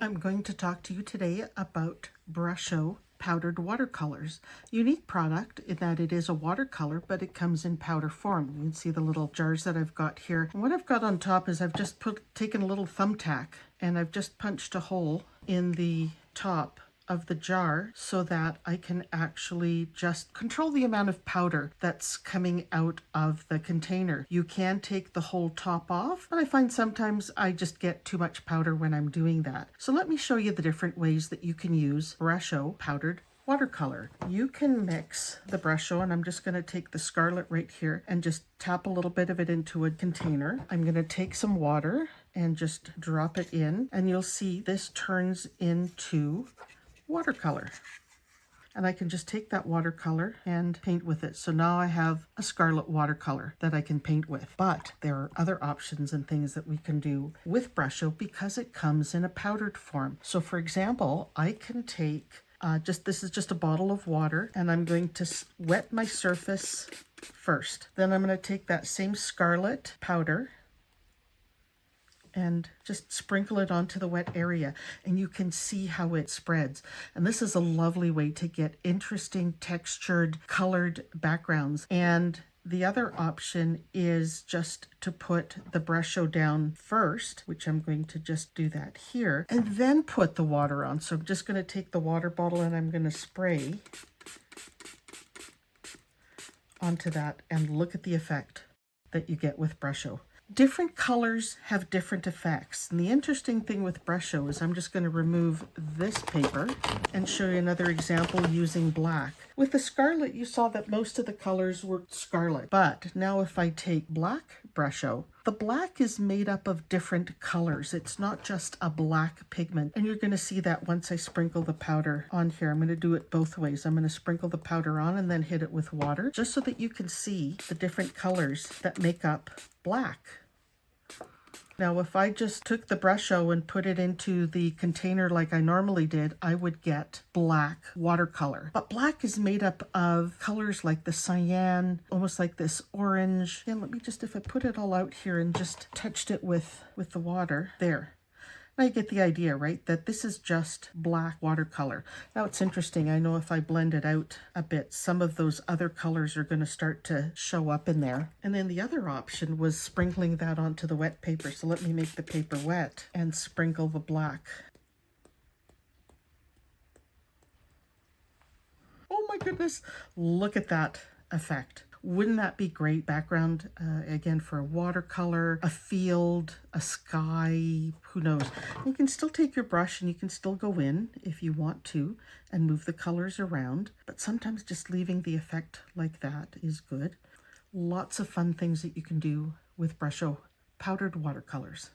I'm going to talk to you today about Brusho powdered watercolors. Unique product in that it is a watercolor, but it comes in powder form. You can see the little jars that I've got here. And what I've got on top is I've just taken a little thumbtack and I've just punched a hole in the top of the jar so that I can actually just control the amount of powder that's coming out of the container. You can take the whole top off, but I find sometimes I just get too much powder when I'm doing that. So let me show you the different ways that you can use Brusho powdered watercolor. You can mix the Brusho, and I'm just going to take the scarlet right here and just tap a little bit of it into a container. I'm going to take some water and just drop it in, and you'll see this turns into watercolor. And I can just take that watercolor and paint with it. So now I have a scarlet watercolor that I can paint with. But there are other options and things that we can do with Brusho because it comes in a powdered form. So for example, I can take this is just a bottle of water, and I'm going to wet my surface first. Then I'm going to take that same scarlet powder and just sprinkle it onto the wet area, and you can see how it spreads. And this is a lovely way to get interesting textured colored backgrounds. And the other option is just to put the Brusho down first, which I'm going to just do that here, and then put the water on. So I'm just going to take the water bottle and I'm going to spray onto that, and look at the effect that you get with Brusho. Different colors have different effects. And the interesting thing with Brusho is I'm just going to remove this paper and show you another example using black. With the scarlet, you saw that most of the colors were scarlet. But now if I take black Brusho, the black is made up of different colors. It's not just a black pigment. And you're going to see that once I sprinkle the powder on here. I'm going to do it both ways. I'm going to sprinkle the powder on and then hit it with water, just so that you can see the different colors that make up black. Now, if I just took the Brusho and put it into the container like I normally did, I would get black watercolor. But black is made up of colors like the cyan, almost like this orange. And let me just, if I put it all out here and just touched it with the water, there. I get the idea, right? That this is just black watercolor. Now it's interesting. I know if I blend it out a bit, some of those other colors are going to start to show up in there. And then the other option was sprinkling that onto the wet paper. So let me make the paper wet and sprinkle the black. Oh my goodness, look at that effect. Wouldn't that be great background, again, for a watercolor, a field, a sky, who knows. You can still take your brush and you can still go in if you want to and move the colors around, but sometimes just leaving the effect like that is good. Lots of fun things that you can do with Brusho powdered watercolors.